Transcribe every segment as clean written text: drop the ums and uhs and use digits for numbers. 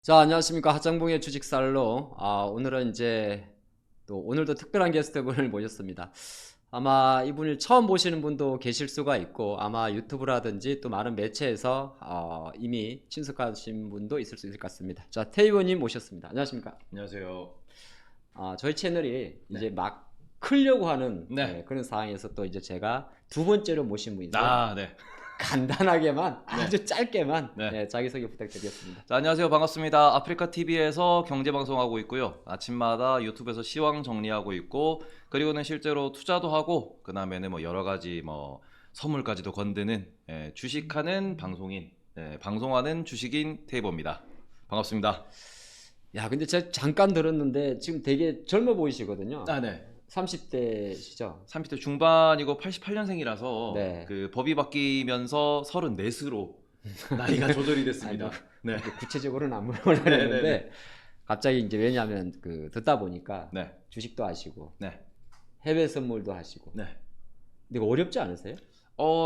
자, 안녕하십니까. 하정봉의 주식살로. 오늘은 오늘도 특별한 게스트분을 모셨습니다. 아마 이분을 처음 보시는 분도 계실 수가 있고, 아마 유튜브라든지 또 많은 매체에서 이미 친숙하신 분도 있을 수 있을 것 같습니다. 자, 태의원님 모셨습니다. 안녕하십니까. 안녕하세요. 저희 채널이 네. 이제 막 크려고 하는 네. 그런 상황에서 또 이제 제가 두 번째로 모신 분인데요. 네. 간단하게만, 네. 아주 짧게만 네. 자기소개 부탁드리겠습니다. 자, 안녕하세요. 반갑습니다. 아프리카 TV에서 경제 방송하고 있고요. 아침마다 유튜브에서 시황 정리하고 있고, 그리고는 실제로 투자도 하고, 그다음에는 뭐 여러 가지 뭐 선물까지도 건드는 주식하는 방송인, 방송하는 주식인 테이버입니다. 반갑습니다. 야, 근데 제가 잠깐 들었는데 지금 되게 젊어 보이시거든요. 네. 30대시죠? 30대 중반이고 88년생이라서 네. 그 법이 바뀌면서 34으로 나이가 조절이 됐습니다. 네. 구체적으로는 안 물어보려고 네, 네, 했는데 갑자기 이제 왜냐하면 듣다 보니까 네. 주식도 하시고 네. 해외 선물도 하시고. 네. 근데 이거 어렵지 않으세요?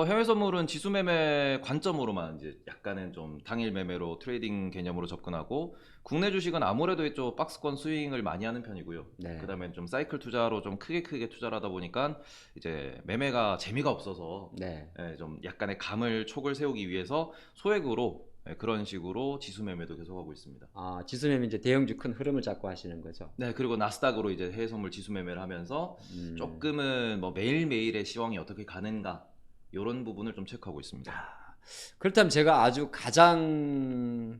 해외 선물은 지수 매매 관점으로만 이제 약간은 좀 당일 매매로 트레이딩 개념으로 접근하고, 국내 주식은 아무래도 이쪽 박스권 스윙을 많이 하는 편이고요. 네. 그다음에 좀 사이클 투자로 좀 크게 투자를 하다 보니까 이제 매매가 재미가 없어서 네. 좀 약간의 감을 촉을 세우기 위해서 소액으로 그런 식으로 지수 매매도 계속하고 있습니다. 지수면 이제 대형주 큰 흐름을 잡고 하시는 거죠. 네, 그리고 나스닥으로 이제 해외 선물 지수 매매를 하면서 조금은 뭐 매일매일의 시황이 어떻게 가는가, 이런 부분을 좀 체크하고 있습니다. 그렇다면 제가 아주 가장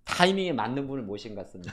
타이밍에 맞는 분을 모신 것 같습니다.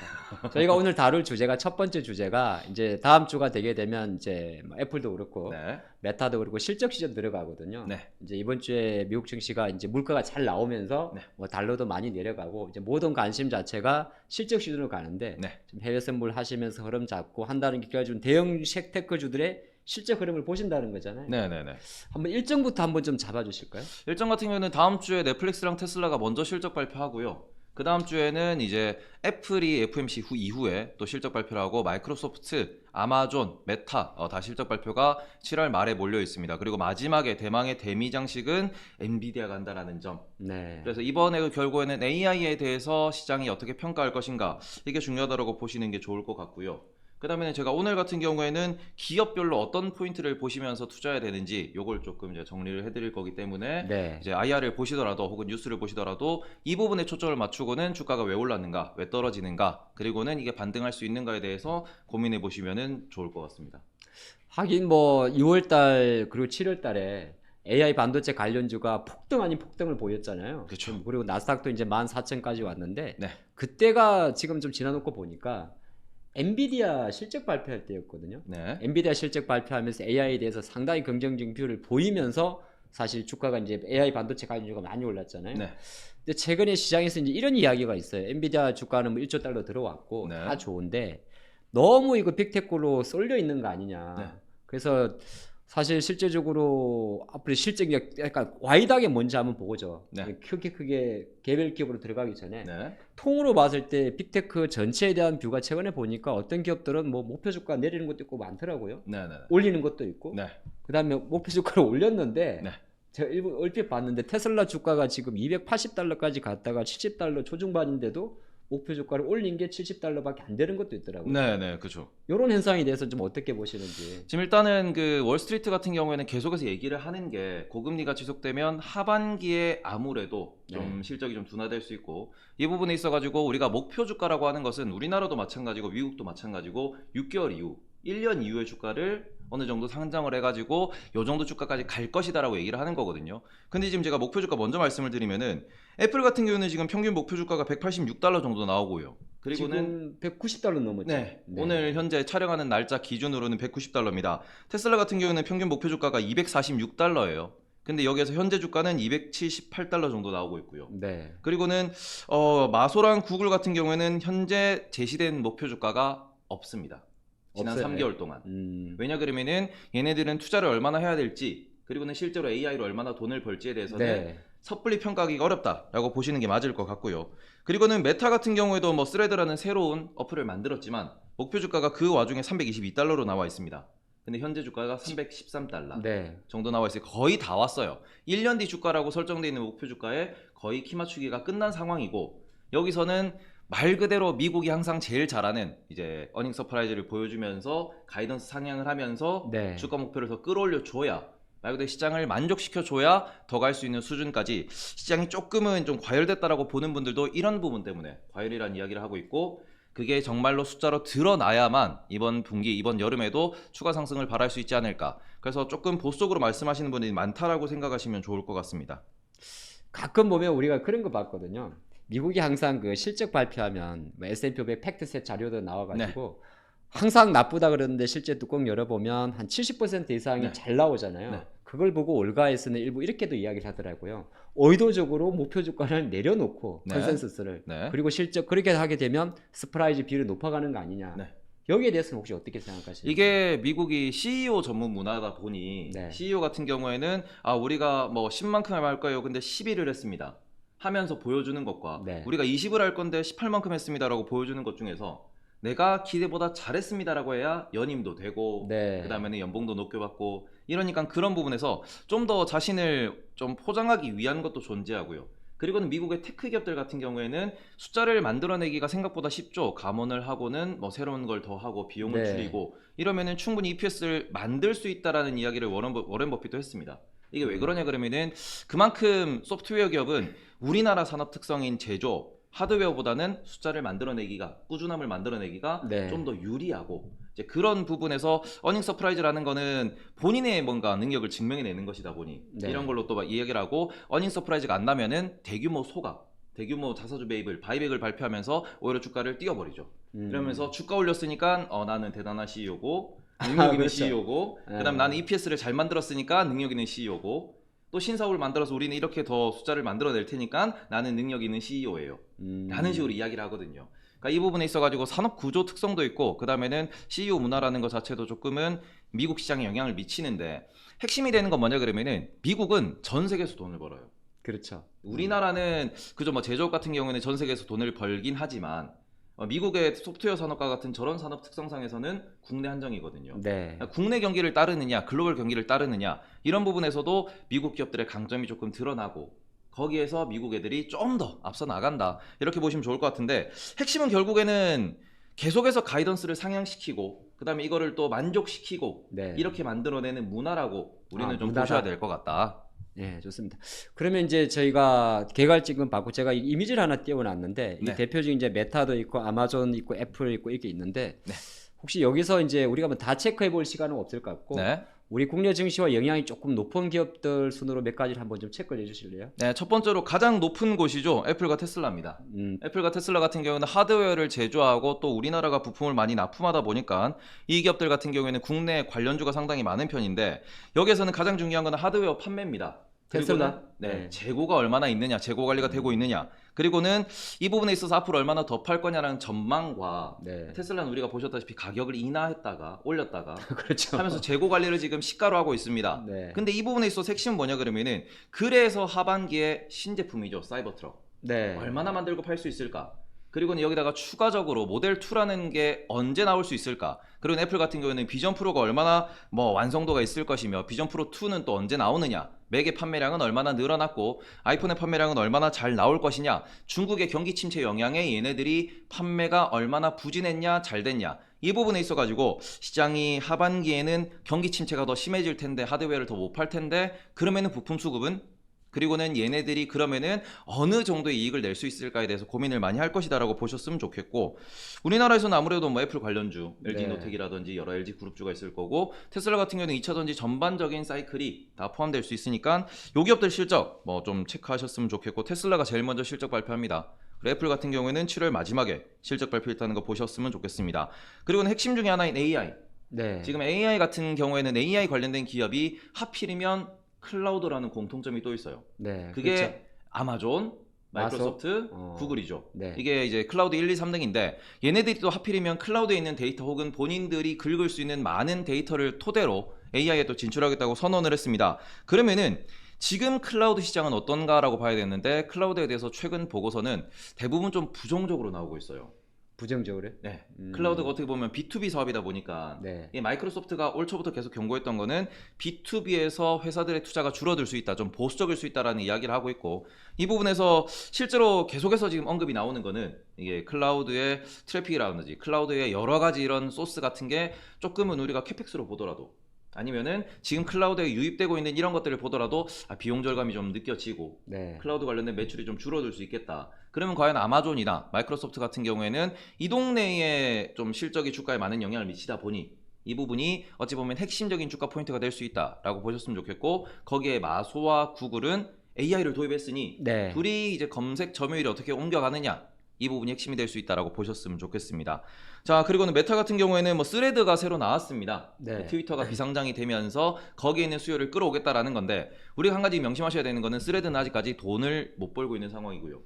저희가 오늘 다룰 주제가, 첫 번째 주제가 이제 다음 주가 되게 되면 이제 뭐 애플도 그렇고 네. 메타도 그렇고 실적 시즌 들어가거든요. 네. 이제 이번 주에 미국 증시가 이제 물가가 잘 나오면서 네. 뭐 달러도 많이 내려가고 이제 모든 관심 자체가 실적 시즌으로 가는데, 네. 지금 해외 선물 하시면서 흐름 잡고 한다는 게 결국은 대형 테크주들의 실적 흐름을 보신다는 거잖아요. 네네네. 한번 일정부터 한번 좀 잡아주실까요? 일정 같은 경우는 다음 주에 넷플릭스랑 테슬라가 먼저 실적 발표하고요. 그 다음 주에는 이제 애플이 FOMC 이후에 또 실적 발표를 하고, 마이크로소프트, 아마존, 메타 다 실적 발표가 7월 말에 몰려 있습니다. 그리고 마지막에 대망의 대미장식은 엔비디아가 한다라는 점. 네. 그래서 이번에 결국에는 AI에 대해서 시장이 어떻게 평가할 것인가, 이게 중요하다고 보시는 게 좋을 것 같고요. 그 다음에 제가 오늘 같은 경우에는 기업별로 어떤 포인트를 보시면서 투자해야 되는지 요걸 조금 이제 정리를 해드릴 거기 때문에, 네. 이제 IR을 보시더라도 혹은 뉴스를 보시더라도 이 부분에 초점을 맞추고는 주가가 왜 올랐는가, 왜 떨어지는가, 그리고는 이게 반등할 수 있는가에 대해서 고민해 보시면은 좋을 것 같습니다. 하긴 뭐 6월달 그리고 7월달에 AI 반도체 관련주가 폭등 아닌 폭등을 보였잖아요. 그렇죠. 그리고 나스닥도 이제 14,000까지 왔는데, 네. 그때가 지금 좀 지나놓고 보니까 엔비디아 실적 발표할 때였거든요. 네. 엔비디아 실적 발표하면서 AI에 대해서 상당히 긍정적인 뷰를 보이면서 사실 주가가 이제 AI 반도체 관련주가 많이 올랐잖아요. 네. 근데 최근에 시장에서 이제 이런 이야기가 있어요. 엔비디아 주가는 뭐 1조 달러 들어왔고 네. 다 좋은데 너무 이거 빅테크로 쏠려 있는 거 아니냐. 네. 그래서 사실 실제적으로 앞으로 실적이 약간 와이드하게 뭔지 한번 보죠. 네. 크게 개별 기업으로 들어가기 전에 네. 통으로 봤을 때 빅테크 전체에 대한 뷰가 최근에 보니까 어떤 기업들은 뭐 목표 주가 내리는 것도 있고 많더라고요. 네. 네. 올리는 것도 있고. 네. 그다음에 목표 주가를 올렸는데, 네. 제가 얼핏 봤는데 테슬라 주가가 지금 280달러까지 갔다가 70달러 초중반인데도 목표 주가를 올린 게 70달러밖에 안 되는 것도 있더라고요. 네. 그렇죠. 이런 현상에 대해서 좀 어떻게 보시는지. 지금 일단은 그 월스트리트 같은 경우에는 계속해서 얘기를 하는 게, 고금리가 지속되면 하반기에 아무래도 좀 실적이 좀 둔화될 수 있고, 이 부분에 있어가지고 우리가 목표 주가라고 하는 것은 우리나라도 마찬가지고 미국도 마찬가지고 6개월 이후, 1년 이후의 주가를 어느 정도 상정을 해가지고 요 정도 주가까지 갈 것이다라고 얘기를 하는 거거든요. 근데 지금 제가 목표 주가 먼저 말씀을 드리면은, 애플 같은 경우는 지금 평균 목표 주가가 186달러 정도 나오고요. 그리고는 지금 190달러 넘었죠. 네, 오늘 현재 촬영하는 날짜 기준으로는 190달러입니다. 테슬라 같은 경우는 평균 목표 주가가 246달러예요. 근데 여기에서 현재 주가는 278달러 정도 나오고 있고요. 네. 그리고는 마소랑 구글 같은 경우에는 현재 제시된 목표 주가가 없습니다. 지난 없어요. 3개월 동안. 왜냐 그러면은 얘네들은 투자를 얼마나 해야 될지, 그리고는 실제로 AI로 얼마나 돈을 벌지에 대해서는 네. 섣불리 평가하기가 어렵다라고 보시는 게 맞을 것 같고요. 그리고는 메타 같은 경우에도 뭐 스레드라는 새로운 어플을 만들었지만 목표 주가가 그 와중에 322달러로 나와 있습니다. 근데 현재 주가가 313달러 네. 정도 나와 있어요. 거의 다 왔어요. 1년 뒤 주가라고 설정되어 있는 목표 주가에 거의 키 맞추기가 끝난 상황이고, 여기서는 말 그대로 미국이 항상 제일 잘하는 이제 어닝 서프라이즈를 보여주면서 가이던스 상향을 하면서 네. 주가 목표를 더 끌어올려 줘야 말 그대로 시장을 만족시켜 줘야 더 갈 수 있는 수준까지 시장이 조금은 좀 과열됐다라고 보는 분들도 이런 부분 때문에 과열이라는 이야기를 하고 있고 그게 정말로 숫자로 드러나야만 이번 분기 이번 여름에도 추가 상승을 바랄 수 있지 않을까. 그래서 조금 보수적으로 말씀하시는 분들이 많다라고 생각하시면 좋을 것 같습니다. 가끔 보면 우리가 그런 거 봤거든요. 미국이 항상 그 실적 발표하면 뭐 S&P 500 팩트셋 자료도 나와가지고 항상 나쁘다 그러는데 실제 뚜껑 열어보면 한 70% 이상이 네. 잘 나오잖아요. 네. 그걸 보고 올가에서는 일부 이렇게도 이야기를 하더라고요. 의도적으로 목표 주가를 내려놓고 네. 컨센서스를 네. 그리고 실적 그렇게 하게 되면 스프라이즈 비율이 높아가는 거 아니냐. 네. 여기에 대해서는 혹시 어떻게 생각하시나요? 이게 미국이 CEO 전문 문화다 보니 네. CEO 같은 경우에는 우리가 뭐 10만큼 할 거예요. 근데 11을 했습니다. 하면서 보여주는 것과 네. 우리가 20을 할 건데 18만큼 했습니다라고 보여주는 것 중에서 내가 기대보다 잘했습니다라고 해야 연임도 되고 네. 그다음에는 연봉도 높게 받고 이러니까 그런 부분에서 좀 더 자신을 좀 포장하기 위한 것도 존재하고요. 그리고는 미국의 테크 기업들 같은 경우에는 숫자를 만들어내기가 생각보다 쉽죠. 감원을 하고는 뭐 새로운 걸 더 하고 비용을 네. 줄이고 이러면은 충분히 EPS를 만들 수 있다라는 이야기를 워렌 버핏도 했습니다. 이게 왜 그러냐 그러면은 그만큼 소프트웨어 기업은 우리나라 산업 특성인 제조 하드웨어보다는 숫자를 만들어내기가 꾸준함을 만들어내기가 네. 좀 더 유리하고 이제 그런 부분에서 어닝 서프라이즈라는 거는 본인의 뭔가 능력을 증명해내는 것이다 보니 네. 이런 걸로 또 막 이야기를 하고 어닝 서프라이즈가 안 나면은 대규모 소각 대규모 자사주 매입을 바이백을 발표하면서 오히려 주가를 띄워버리죠. 이러면서 주가 올렸으니까 나는 대단한 CEO고 능력 있는 그렇죠. CEO고 네. 그다음 나는 EPS를 잘 만들었으니까 능력 있는 CEO고 또 신사업을 만들어서 우리는 이렇게 더 숫자를 만들어낼 테니까 나는 능력 있는 CEO예요. 라는 식으로 이야기를 하거든요. 그러니까 이 부분에 있어가지고 산업 구조 특성도 있고 그 다음에는 CEO 문화라는 것 자체도 조금은 미국 시장에 영향을 미치는데 핵심이 되는 건 뭐냐 그러면은 미국은 전 세계에서 돈을 벌어요. 그렇죠. 우리나라는 그저 뭐 제조업 같은 경우에는 전 세계에서 돈을 벌긴 하지만 미국의 소프트웨어 산업과 같은 저런 산업 특성상에서는 국내 한정이거든요. 네. 그러니까 국내 경기를 따르느냐 글로벌 경기를 따르느냐 이런 부분에서도 미국 기업들의 강점이 조금 드러나고 거기에서 미국 애들이 좀 더 앞서 나간다 이렇게 보시면 좋을 것 같은데 핵심은 결국에는 계속해서 가이던스를 상향시키고 그 다음에 이거를 또 만족시키고 네. 이렇게 만들어내는 문화라고 우리는 좀 문화다. 보셔야 될 것 같다. 네, 좋습니다. 그러면 이제 저희가 개괄직은 받고 제가 이 이미지를 하나 띄워놨는데 네. 이 대표적인 이제 메타도 있고 아마존 있고 애플 있고 이렇게 있는데 네. 혹시 여기서 이제 우리가 뭐 다 체크해 볼 시간은 없을 것 같고 네. 우리 국내 증시와 영향이 조금 높은 기업들 순으로 몇 가지를 한번 좀 체크해 주실래요? 네, 첫 번째로 가장 높은 곳이죠. 애플과 테슬라입니다. 애플과 테슬라 같은 경우는 하드웨어를 제조하고 또 우리나라가 부품을 많이 납품하다 보니까 이 기업들 같은 경우에는 국내 관련주가 상당히 많은 편인데 여기에서는 가장 중요한 건 하드웨어 판매입니다. 테슬라? 네, 네. 재고가 얼마나 있느냐, 재고 관리가 되고 있느냐. 그리고는 이 부분에 있어서 앞으로 얼마나 더 팔 거냐라는 전망과 네. 테슬라는 우리가 보셨다시피 가격을 인하했다가 올렸다가 그렇죠. 하면서 재고 관리를 지금 시가로 하고 있습니다. 네. 근데 이 부분에 있어서 핵심은 뭐냐 그러면은 그래서 하반기에 신제품이죠. 사이버 트럭. 네. 얼마나 만들고 팔 수 있을까? 그리고는 여기다가 추가적으로 모델 2라는 게 언제 나올 수 있을까? 그리고 애플 같은 경우에는 비전 프로가 얼마나 뭐 완성도가 있을 것이며 비전 프로 2는 또 언제 나오느냐? 맥의 판매량은 얼마나 늘어났고 아이폰의 판매량은 얼마나 잘 나올 것이냐? 중국의 경기 침체 영향에 얘네들이 판매가 얼마나 부진했냐, 잘 됐냐? 이 부분에 있어 가지고 시장이 하반기에는 경기 침체가 더 심해질 텐데 하드웨어를 더 못 팔 텐데 그러면은 부품 수급은 그리고는 얘네들이 그러면은 어느 정도의 이익을 낼 수 있을까에 대해서 고민을 많이 할 것이다라고 보셨으면 좋겠고 우리나라에서는 아무래도 뭐 애플 관련주 LG 네. 노텍이라든지 여러 LG 그룹주가 있을 거고 테슬라 같은 경우는 2차 전지 전반적인 사이클이 다 포함될 수 있으니까 요 기업들 실적 뭐 좀 체크하셨으면 좋겠고 테슬라가 제일 먼저 실적 발표합니다. 그리고 애플 같은 경우에는 7월 마지막에 실적 발표했다는 거 보셨으면 좋겠습니다. 그리고는 핵심 중에 하나인 AI. 네. 지금 AI 같은 경우에는 AI 관련된 기업이 하필이면 클라우드라는 공통점이 또 있어요. 네. 그게 그렇죠. 아마존, 마이크로소프트, 구글이죠. 네. 이게 이제 클라우드 1, 2, 3등인데 얘네들이 또 하필이면 클라우드에 있는 데이터 혹은 본인들이 긁을 수 있는 많은 데이터를 토대로 AI에 또 진출하겠다고 선언을 했습니다. 그러면은 지금 클라우드 시장은 어떤가라고 봐야 되는데 클라우드에 대해서 최근 보고서는 대부분 좀 부정적으로 나오고 있어요. 부정적으로. 네. 클라우드가 어떻게 보면 B2B 사업이다 보니까 네. 이 마이크로소프트가 올 초부터 계속 경고했던 거는 B2B에서 회사들의 투자가 줄어들 수 있다, 좀 보수적일 수 있다라는 이야기를 하고 있고, 이 부분에서 실제로 계속해서 지금 언급이 나오는 거는 이게 클라우드의 트래픽이라든지 클라우드의 여러 가지 이런 소스 같은 게 조금은 우리가 캐펙스로 보더라도, 아니면은 지금 클라우드에 유입되고 있는 이런 것들을 보더라도 비용 절감이 좀 느껴지고 네. 클라우드 관련된 매출이 좀 줄어들 수 있겠다. 그러면 과연 아마존이나 마이크로소프트 같은 경우에는 이 동네에 좀 실적이 주가에 많은 영향을 미치다 보니 이 부분이 어찌 보면 핵심적인 주가 포인트가 될 수 있다라고 보셨으면 좋겠고, 거기에 마소와 구글은 AI를 도입했으니 네. 둘이 이제 검색 점유율이 어떻게 옮겨가느냐, 이 부분이 핵심이 될 수 있다라고 보셨으면 좋겠습니다. 자, 그리고는 메타 같은 경우에는 뭐 스레드가 새로 나왔습니다. 네. 트위터가 비상장이 되면서 거기에 있는 수요를 끌어오겠다라는 건데, 우리가 한 가지 명심하셔야 되는 거는 스레드는 아직까지 돈을 못 벌고 있는 상황이고요.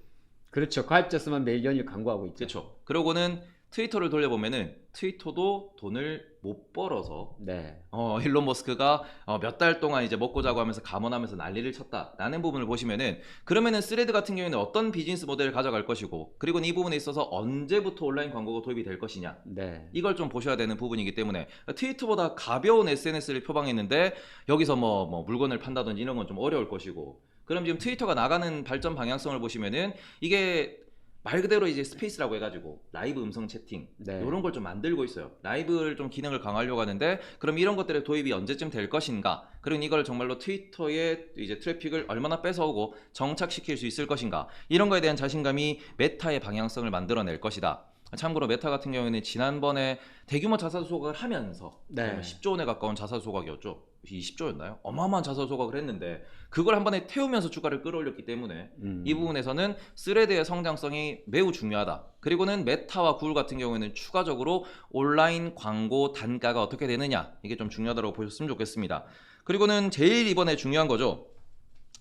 그렇죠. 가입자 수만 매일 연일 광고하고 있죠. 그렇죠. 그러고는 트위터를 돌려보면은 트위터도 돈을 못 벌어서 네. 일론 머스크가 몇 달 동안 이제 먹고 자고 하면서 감원하면서 난리를 쳤다라는 부분을 보시면은, 그러면은 스레드 같은 경우에는 어떤 비즈니스 모델을 가져갈 것이고, 그리고 이 부분에 있어서 언제부터 온라인 광고가 도입이 될 것이냐, 네. 이걸 좀 보셔야 되는 부분이기 때문에 트위터보다 가벼운 SNS를 표방했는데 여기서 뭐 물건을 판다든지 이런 건 좀 어려울 것이고, 그럼 지금 트위터가 나가는 발전 방향성을 보시면은 이게 말 그대로 이제 스페이스라고 해가지고 라이브 음성 채팅 네. 이런 걸 좀 만들고 있어요. 라이브를 좀 기능을 강화하려고 하는데, 그럼 이런 것들의 도입이 언제쯤 될 것인가? 그리고 이걸 정말로 트위터의 이제 트래픽을 얼마나 뺏어오고 정착시킬 수 있을 것인가? 이런 거에 대한 자신감이 메타의 방향성을 만들어낼 것이다. 참고로 메타 같은 경우에는 지난번에 대규모 자사 소각을 하면서 네. 10조 원에 가까운 자사 소각이었죠. 20조였나요? 어마어마한 자사 소각을 했는데 그걸 한 번에 태우면서 주가를 끌어올렸기 때문에 이 부분에서는 스레드의 성장성이 매우 중요하다. 그리고는 메타와 구글 같은 경우에는 추가적으로 온라인 광고 단가가 어떻게 되느냐, 이게 좀 중요하다고 보셨으면 좋겠습니다. 그리고는 제일 이번에 중요한 거죠.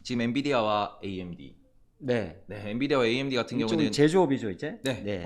지금 엔비디아와 AMD. 네. 네, 엔비디아와 AMD 같은 좀 경우는 제조업이죠, 이제. 네.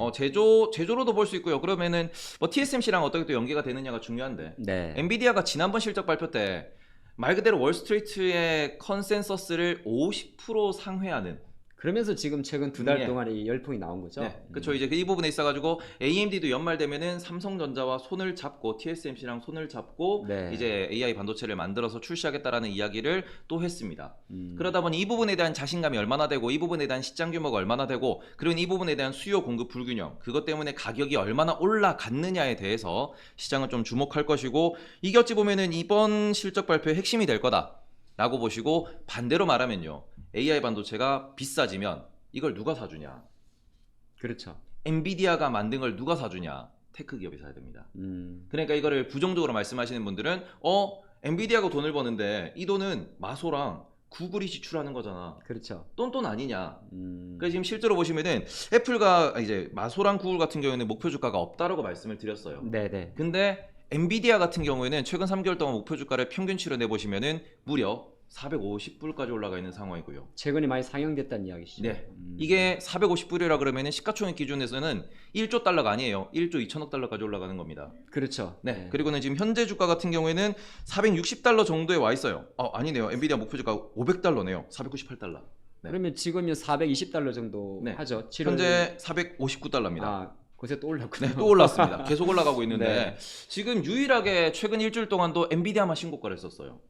제조로도 볼 수 있고요. 그러면은 뭐 TSMC랑 어떻게 또 연계가 되느냐가 중요한데, 네. 엔비디아가 지난번 실적 발표 때 말 그대로 월스트리트의 컨센서스를 50% 상회하는, 그러면서 지금 최근 두 달 예. 동안에 이 열풍이 나온 거죠. 네, 그렇죠. 이제 이 부분에 있어가지고 AMD도 연말 되면은 삼성전자와 손을 잡고 TSMC랑 손을 잡고 네. 이제 AI 반도체를 만들어서 출시하겠다라는 이야기를 또 했습니다. 음. 그러다 보니 이 부분에 대한 자신감이 얼마나 되고, 이 부분에 대한 시장 규모가 얼마나 되고, 그리고 이 부분에 대한 수요 공급 불균형, 그것 때문에 가격이 얼마나 올라갔느냐에 대해서 시장은 좀 주목할 것이고, 이게 어찌 보면은 이번 실적 발표의 핵심이 될 거다라고 보시고, 반대로 말하면요, AI 반도체가 비싸지면 이걸 누가 사주냐? 그렇죠. 엔비디아가 만든 걸 누가 사주냐? 테크 기업이 사야 됩니다. 그러니까 이거를 부정적으로 말씀하시는 분들은 엔비디아가 돈을 버는데 이 돈은 마소랑 구글이 지출하는 거잖아. 그렇죠. 똔똔 아니냐. 그래서 지금 실제로 보시면은 애플과 이제 마소랑 구글 같은 경우에는 목표 주가가 없다라고 말씀을 드렸어요. 네네. 근데 엔비디아 같은 경우에는 최근 3개월 동안 목표 주가를 평균치로 내보시면은 무려 450불까지 올라가 있는 상황이고요. 최근에 많이 상영됐다는 이야기시죠. 네. 이게 450불이라 그러면은 시가총액 기준에서는 1조 달러가 아니에요. 1조 2천억 달러까지 올라가는 겁니다. 그렇죠. 네. 그리고는 지금 현재 주가 같은 경우에는 460달러 정도에 와 있어요. 아니네요. 엔비디아 목표 주가 500달러네요. 498달러. 네. 그러면 지금은 420달러 정도 네. 하죠. 7월... 현재 459달러입니다. 아, 그새 또 올랐군요. 네, 또 올랐습니다. 계속 올라가고 있는데 네. 지금 유일하게 최근 일주일 동안도 엔비디아만 신고가를 했었어요.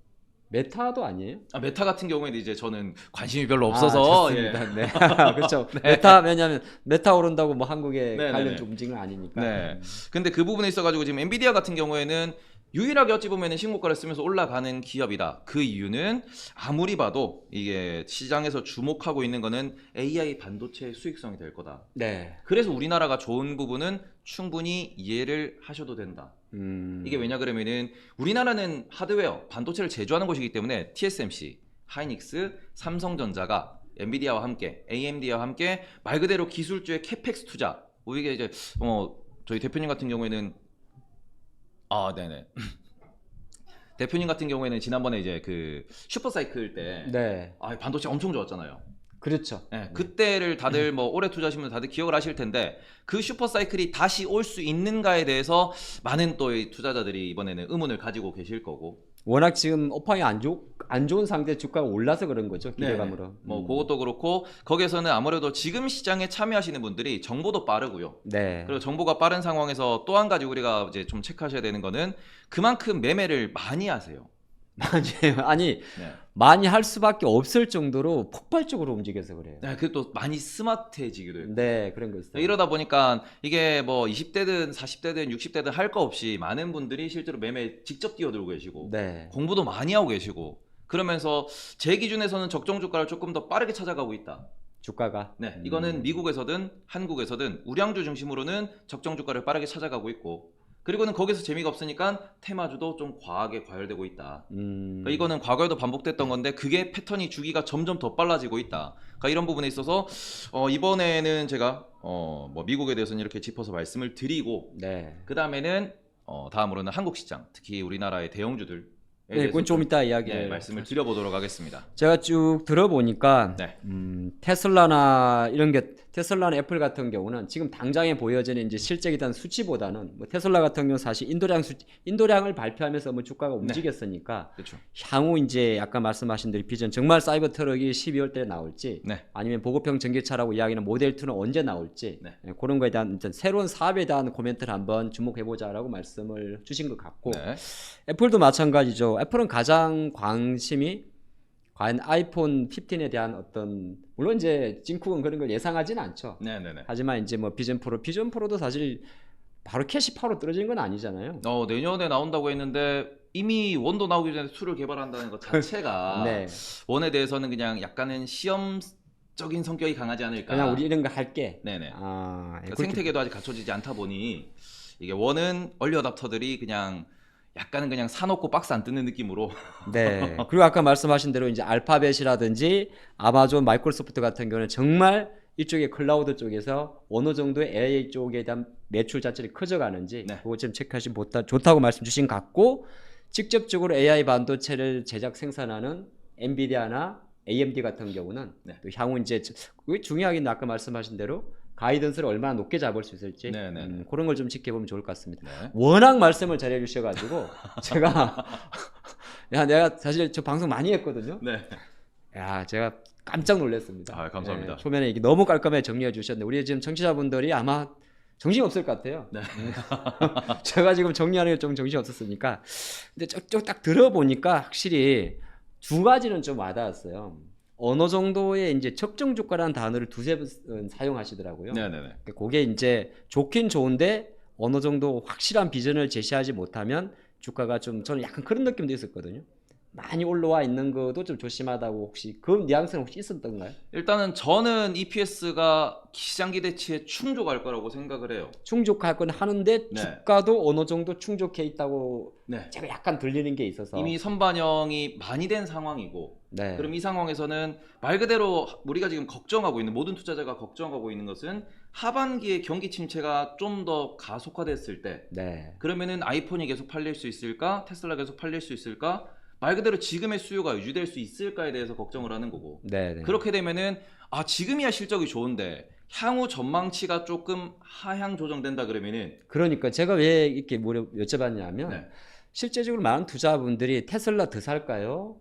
메타도 아니에요? 메타 같은 경우에는 이제 저는 관심이 별로 없어서 좋습니다. 예. 네. 그렇죠. 메타, 왜냐하면 메타 오른다고 뭐 한국에 네네네. 관련 움직임은 아니니까. 네. 근데 그 부분에 있어가지고 지금 엔비디아 같은 경우에는 유일하게 어찌 보면은 신고가를 쓰면서 올라가는 기업이다. 그 이유는 아무리 봐도 이게 시장에서 주목하고 있는 거는 AI 반도체의 수익성이 될 거다. 네. 그래서 우리나라가 좋은 부분은 충분히 이해를 하셔도 된다. 이게 왜냐 그러면은 우리나라는 하드웨어, 반도체를 제조하는 곳이기 때문에 TSMC, 하이닉스, 삼성전자가 엔비디아와 함께, AMD와 함께 말 그대로 기술주의 캐펙스 투자. 이게 이제 저희 대표님 같은 경우에는 네네. 대표님 같은 경우에는 지난번에 이제 그 슈퍼사이클 때 네. 반도체 엄청 좋았잖아요. 그렇죠. 네, 그때를 다들 뭐 오래 투자하신 분들 다들 기억을 하실 텐데, 그 슈퍼사이클이 다시 올 수 있는가에 대해서 많은 또 이 투자자들이 이번에는 의문을 가지고 계실 거고. 워낙 지금 업황이 안 좋은 상태 주가가 올라서 그런 거죠. 기대감으로. 뭐 그것도 그렇고 거기에서는 아무래도 지금 시장에 참여하시는 분들이 정보도 빠르고요. 네. 그리고 정보가 빠른 상황에서 또 한 가지 우리가 이제 좀 체크하셔야 되는 거는 그만큼 매매를 많이 하세요. 아니 네. 많이 할 수밖에 없을 정도로 폭발적으로 움직여서 그래요. 네, 그또 많이 스마트해지기도 했고. 네, 그런 거 있어요. 이러다 보니까 이게 뭐 20대든 40대든 60대든 할 거 없이 많은 분들이 실제로 매매에 직접 뛰어들고 계시고 네. 공부도 많이 하고 계시고 그러면서 제 기준에서는 적정 주가를 조금 더 빠르게 찾아가고 있다. 주가가. 네, 이거는 미국에서든 한국에서든 우량주 중심으로는 적정 주가를 빠르게 찾아가고 있고 그리고는 거기서 재미가 없으니까 테마주도 좀 과하게 과열되고 있다. 그러니까 이거는 과거에도 반복됐던 건데 그게 패턴이 주기가 점점 더 빨라지고 있다. 그러니까 이런 부분에 있어서 이번에는 제가 뭐 미국에 대해서는 이렇게 짚어서 말씀을 드리고 네. 그 다음에는 다음으로는 한국 시장 특히 우리나라의 대형주들 네, 그건 좀 이따 이야기. 말씀을 드려보도록 하겠습니다. 제가 쭉 들어보니까 네. 테슬라나 이런 게 테슬라나 애플 같은 경우는 지금 당장에 보여지는 이제 실적에 대한 수치보다는 뭐 테슬라 같은 경우 사실 인도량을 발표하면서 뭐 주가가 움직였으니까 그렇죠. 향후 이제 아까 말씀하신 대로 비전 정말 사이버 트럭이 12월 달에 나올지 네. 아니면 보급형 전기차라고 이야기하는 모델 2는 언제 나올지 네. 그런 거에 대한 일단 새로운 사업에 대한 코멘트를 한번 주목해 보자라고 말씀을 주신 것 같고 네. 애플도 마찬가지죠. 애플은 가장 관심이 과연 아이폰 15에 대한 어떤 물론 이제 징크은 그런 걸 예상하지는 않죠. 네네네. 하지만 이제 뭐 비전 프로도 사실 바로 캐시파로 떨어진 건 아니잖아요. 내년에 나온다고 했는데 이미 원도 나오기 전에 툴을 개발한다는 것 자체가 네. 원에 대해서는 그냥 약간은 시험적인 성격이 강하지 않을까. 그냥 우리 이런 거 할게. 네네. 아, 그러니까 생태계도 아직 갖춰지지 않다 보니 이게 원은 얼리 어답터들이 그냥 약간은 그냥 사놓고 박스 안 뜯는 느낌으로. 네. 그리고 아까 말씀하신 대로 이제 알파벳이라든지 아마존, 마이크로소프트 같은 경우는 정말 이쪽에 클라우드 쪽에서 어느 정도의 AI 쪽에 대한 매출 자체를 커져가는지 네. 그거 좀 체크하시면 좋다고 말씀 주신 것 같고 직접적으로 AI 반도체를 제작 생산하는 엔비디아나 AMD 같은 경우는 네. 또 향후 이제 그게 중요하긴 아까 말씀하신 대로 가이던스를 얼마나 높게 잡을 수 있을지 그런 걸 좀 지켜보면 좋을 것 같습니다. 네. 워낙 말씀을 잘해 주셔가지고 제가 내가 사실 저 방송 많이 했거든요. 네. 야 제가 깜짝 놀랐습니다. 아, 감사합니다. 초면에 이게 너무 깔끔하게 정리해 주셨는데 우리 지금 청취자분들이 아마 정신 없을 것 같아요. 네. 제가 지금 정리하는 게 좀 정신 없었으니까 근데 쭉 딱 들어보니까 확실히 두 가지는 좀 와닿았어요. 어느 정도의 이제 적정 주가라는 단어를 두세 번 사용하시더라고요. 네네네. 그게 이제 좋긴 좋은데 어느 정도 확실한 비전을 제시하지 못하면 주가가 좀 저는 약간 그런 느낌도 있었거든요. 많이 올라와 있는 것도 좀 조심하다고 혹시 그 뉘앙스는 혹시 있었던가요? 일단은 저는 EPS가 시장 기대치에 충족할 거라고 생각을 해요. 충족할 건 하는데 네. 주가도 어느 정도 충족해 있다고 네. 제가 약간 들리는 게 있어서 이미 선반영이 많이 된 상황이고 네. 그럼 이 상황에서는 말 그대로 우리가 지금 걱정하고 있는 모든 투자자가 걱정하고 있는 것은 하반기에 경기 침체가 좀 더 가속화됐을 때 네. 그러면은 아이폰이 계속 팔릴 수 있을까? 테슬라 계속 팔릴 수 있을까? 말 그대로 지금의 수요가 유지될 수 있을까에 대해서 걱정을 하는 거고 네. 그렇게 되면은 지금이야 실적이 좋은데 향후 전망치가 조금 하향 조정된다 그러면은 그러니까 제가 왜 이렇게 여쭤봤냐면 네. 실제적으로 많은 투자분들이 테슬라 더 살까요?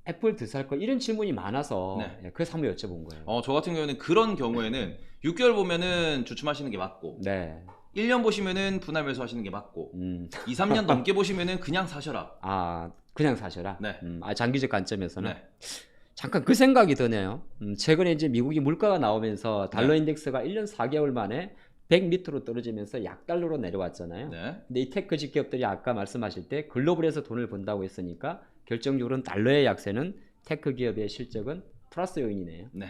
애플 더 살까? 이런 질문이 많아서 네. 그래서 한번 여쭤본 거예요. 저 같은 경우에는 그런 경우에는 6개월 보면은 주춤하시는 게 맞고 네. 1년 보시면은 분할 매수하시는 게 맞고 2, 3년 넘게 보시면은 그냥 사셔라. 그냥 사셔라. 네. 장기적 관점에서는 네. 잠깐 그 생각이 드네요. 최근에 이제 미국이 물가가 나오면서 달러 네. 인덱스가 1년 4개월 만에 100 밑으로 떨어지면서 약달러로 내려왔잖아요. 네. 근데 이 테크지 기업들이 아까 말씀하실 때 글로벌에서 돈을 번다고 했으니까 결정적으로는 달러의 약세는 테크 기업의 실적은 플러스 요인이네요. 네.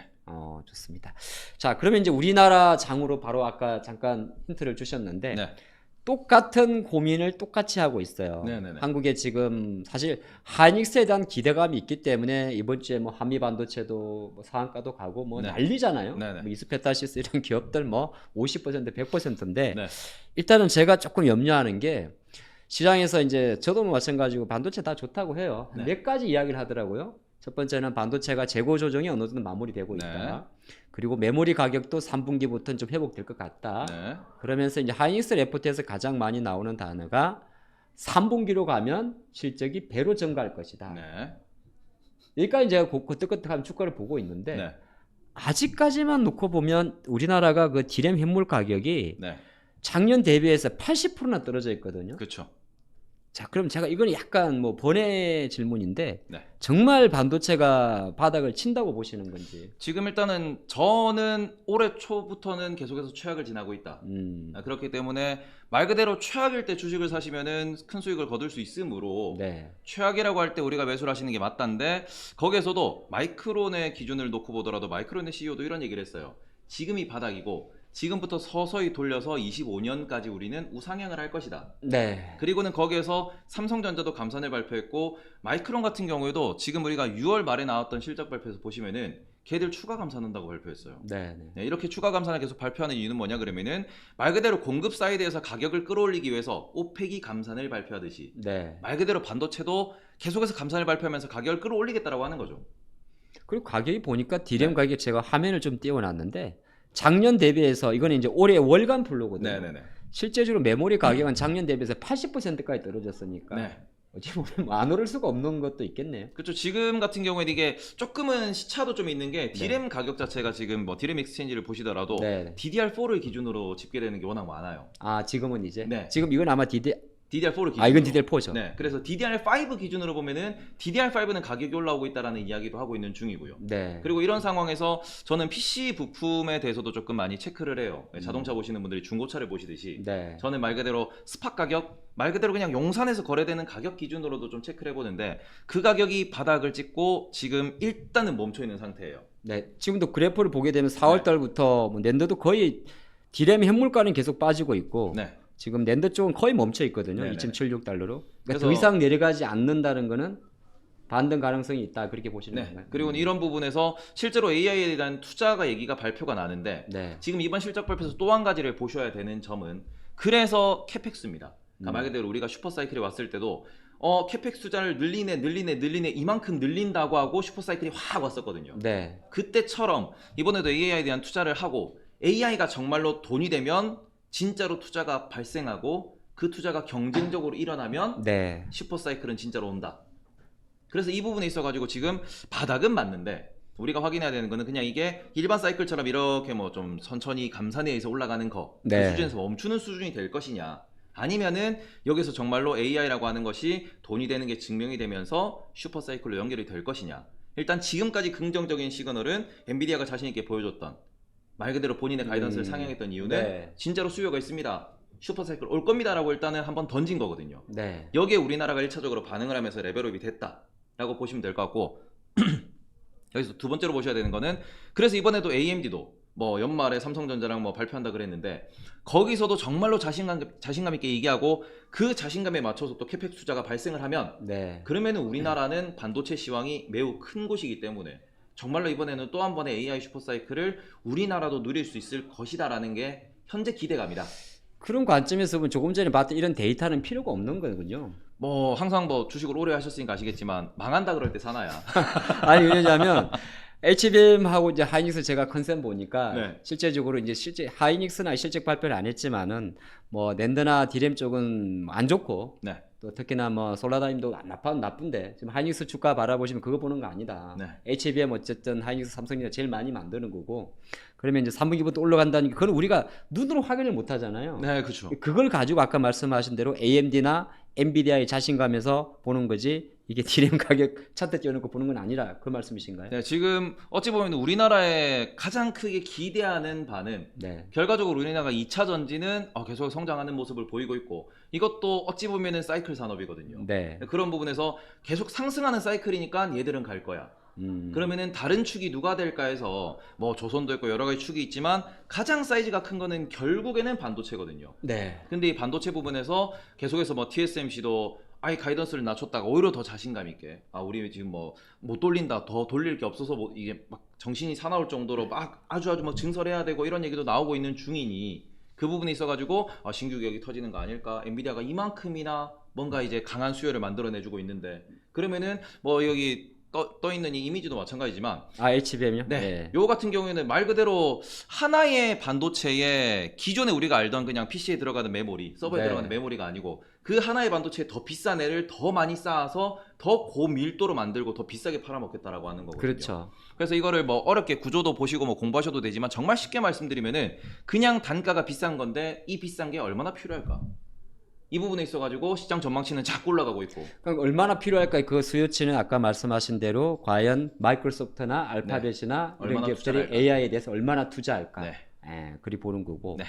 좋습니다. 자, 그러면 이제 우리나라 장으로 바로 아까 잠깐 힌트를 주셨는데 네. 똑같은 고민을 똑같이 하고 있어요. 네네네. 한국에 지금 사실 하이닉스에 대한 기대감이 있기 때문에 이번 주에 뭐 한미 반도체도 뭐 상한가도 가고 뭐 네. 난리잖아요. 네네. 뭐 이스페타시스 이런 기업들 뭐 50% 100%인데 네. 일단은 제가 조금 염려하는 게 시장에서 이제 저도 마찬가지고 반도체 다 좋다고 해요. 네. 몇 가지 이야기를 하더라고요. 첫 번째는 반도체가 재고 조정이 어느 정도 마무리되고 있다. 그리고 메모리 가격도 3분기부터는 좀 회복될 것 같다. 네. 그러면서 이제 하이닉스 레포트에서 가장 많이 나오는 단어가 3분기로 가면 실적이 배로 증가할 것이다. 네. 여기까지 제가 거뜩거뜩한 주가를 보고 있는데 네. 아직까지만 놓고 보면 우리나라가 그 디램 현물 가격이 네. 작년 대비해서 80%나 떨어져 있거든요. 그렇죠. 자, 그럼 제가 이건 약간 뭐 번외 질문인데 네. 정말 반도체가 바닥을 친다고 보시는 건지. 지금 일단은 저는 올해 초부터는 계속해서 최악을 지나고 있다. 그렇기 때문에 말 그대로 최악일 때 주식을 사시면은 큰 수익을 거둘 수 있으므로 네. 최악이라고 할 때 우리가 매수를 하시는 게 맞다는데 거기에서도 마이크론의 기준을 놓고 보더라도 마이크론의 CEO도 이런 얘기를 했어요. 지금이 바닥이고 지금부터 서서히 돌려서 25년까지 우리는 우상향을 할 것이다. 네. 그리고는 거기에서 삼성전자도 감산을 발표했고 마이크론 같은 경우에도 지금 우리가 6월 말에 나왔던 실적 발표에서 보시면은 걔들 추가 감산한다고 발표했어요. 네. 네, 이렇게 추가 감산을 계속 발표하는 이유는 뭐냐 그러면은 말 그대로 공급 사이드에서 가격을 끌어올리기 위해서 오펙이 감산을 발표하듯이 네. 말 그대로 반도체도 계속해서 감산을 발표하면서 가격을 끌어올리겠다라고 하는 거죠. 그리고 가격이 보니까 디램 네. 가격 제가 화면을 좀 띄워놨는데 작년 대비해서 이거는 이제 올해 월간 플로거든요. 네네네. 실제적으로 메모리 가격은 작년 대비해서 80%까지 떨어졌으니까 네. 어찌 보면 뭐안 오를 수가 없는 것도 있겠네요. 그렇죠. 지금 같은 경우에는 이게 조금은 시차도 좀 있는 게 디램 네. 가격 자체가 지금 뭐 디램 익스체인지를 보시더라도 네. DDR4를 기준으로 집계되는 게 워낙 많아요. 아, 지금은 이제 네. 지금 이건 아마 DD DDR4를 기준으로. 아, 이건 DDR4죠. 네. 그래서 DDR5 기준으로 보면은 DDR5는 가격이 올라오고 있다라는 이야기도 하고 있는 중이고요. 네. 그리고 이런 상황에서 저는 PC 부품에 대해서도 조금 많이 체크를 해요. 자동차 보시는 분들이 중고차를 보시듯이 네. 저는 말 그대로 스팟 가격, 말 그대로 그냥 용산에서 거래되는 가격 기준으로도 좀 체크를 해보는데 그 가격이 바닥을 찍고 지금 일단은 멈춰 있는 상태예요. 네. 지금도 그래프를 보게 되면 4월 달부터 뭐 낸더도 거의 디램 현물가는 계속 빠지고 있고 네. 지금 낸더 쪽은 거의 멈춰 있거든요. 네네. 2.76달러로. 그러니까 그래서- 더 이상 내려가지 않는다는 거는 반등 가능성이 있다. 그렇게 보시는 네. 건가요? 그리고 이런 부분에서 실제로 AI에 대한 투자가 얘기가 발표가 나는데 네. 지금 이번 실적 발표에서 또 한 가지를 보셔야 되는 점은 그래서 캐펙스입니다. 그러니까 말 그대로 우리가 슈퍼사이클에 왔을 때도 캐펙스 투자를 늘리네 이만큼 늘린다고 하고 슈퍼사이클이 확 왔었거든요. 네. 그때처럼 이번에도 AI에 대한 투자를 하고 AI가 정말로 돈이 되면 진짜로 투자가 발생하고 그 투자가 경쟁적으로 일어나면 네. 슈퍼사이클은 진짜로 온다. 그래서 이 부분에 있어가지고 지금 바닥은 맞는데 우리가 확인해야 되는 거는 그냥 이게 일반 사이클처럼 이렇게 뭐 좀 천천히 감산에 의해서 올라가는 거 그 네. 수준에서 멈추는 수준이 될 것이냐 아니면은 여기서 정말로 AI라고 하는 것이 돈이 되는 게 증명이 되면서 슈퍼사이클로 연결이 될 것이냐. 일단 지금까지 긍정적인 시그널은 엔비디아가 자신 있게 보여줬던 말 그대로 본인의 가이던스를 상향했던 이유는 네. 진짜로 수요가 있습니다. 슈퍼사이클 올 겁니다라고 일단은 한번 던진 거거든요. 네. 여기에 우리나라가 1차적으로 반응을 하면서 레벨업이 됐다라고 보시면 될 것 같고 여기서 두 번째로 보셔야 되는 거는 그래서 이번에도 AMD도 뭐 연말에 삼성전자랑 뭐 발표한다 그랬는데 거기서도 정말로 자신감 있게 얘기하고 그 자신감에 맞춰서 또 캐펙 투자가 발생을 하면 네. 그러면은 우리나라는 반도체 시황이 매우 큰 곳이기 때문에 정말로 이번에는 또 한 번의 AI 슈퍼사이클을 우리나라도 누릴 수 있을 것이다라는 게 현재 기대감이다. 그런 관점에서 보면 조금 전에 봤던 이런 데이터는 필요가 없는 거군요. 뭐 항상 뭐 주식을 오래 하셨으니까 아시겠지만 망한다 그럴 때 사나야. 아니, 왜냐면 HBM하고 이제 하이닉스 제가 컨셉 보니까 네. 실제적으로 이제 실제 하이닉스나 실적 발표를 안 했지만은 뭐 낸드나 디램 쪽은 안 좋고 네. 또 특히나 뭐 솔라다임도 나쁜데 지금 하이닉스 주가 바라보시면 그거 보는 거 아니다. 네. HBM 어쨌든 하이닉스 삼성이 제일 많이 만드는 거고 그러면 이제 3분기부터 올라간다는 게 그건 우리가 눈으로 확인을 못 하잖아요. 네, 그렇죠. 그걸 가지고 아까 말씀하신 대로 AMD나 엔비디아의 자신감에서 보는 거지 이게 디램 가격 차트 띄워놓고 보는 건 아니라 그 말씀이신가요? 네, 지금 어찌 보면 우리나라의 가장 크게 기대하는 바는 네. 결과적으로 우리나라가 2차 전지는 계속 성장하는 모습을 보이고 있고 이것도 어찌 보면은 사이클 산업이거든요. 네. 그런 부분에서 계속 상승하는 사이클이니까 얘들은 갈 거야. 그러면은 다른 축이 누가 될까 해서 뭐 조선도 있고 여러 가지 축이 있지만 가장 사이즈가 큰 거는 결국에는 반도체거든요. 네. 근데 이 반도체 부분에서 계속해서 뭐 TSMC도 아예 가이던스를 낮췄다가 오히려 더 자신감 있게 우리 지금 뭐 못 돌린다 더 돌릴 게 없어서 뭐 이게 막 정신이 사나울 정도로 막 아주 막 증설해야 되고 이런 얘기도 나오고 있는 중이니 그 부분에 있어가지고 신규 기업이 터지는 거 아닐까 엔비디아가 이만큼이나 뭔가 이제 강한 수요를 만들어내주고 있는데 그러면은 뭐 여기 떠 있는 이 이미지도 마찬가지지만 아, HBM이요? 네. 요 같은 경우에는 말 그대로 하나의 반도체에 기존에 우리가 알던 그냥 PC에 들어가는 메모리, 서버에 네. 들어가는 메모리가 아니고 그 하나의 반도체에 더 비싼 애를 더 많이 쌓아서 더 고밀도로 만들고 더 비싸게 팔아먹겠다라고 하는 거거든요. 그렇죠. 그래서 이거를 뭐 어렵게 구조도 보시고 뭐 공부하셔도 되지만 정말 쉽게 말씀드리면은 그냥 단가가 비싼 건데 이 비싼 게 얼마나 필요할까? 이 부분에 있어가지고 시장 전망치는 자꾸 올라가고 있고. 그럼 얼마나 필요할까? 그 수요치는 아까 말씀하신 대로 과연 마이크로소프트나 알파벳이나 이런 얼마나 기업들이 투자할까? AI에 대해서 얼마나 투자할까? 네. 그리 보는 거고. 네.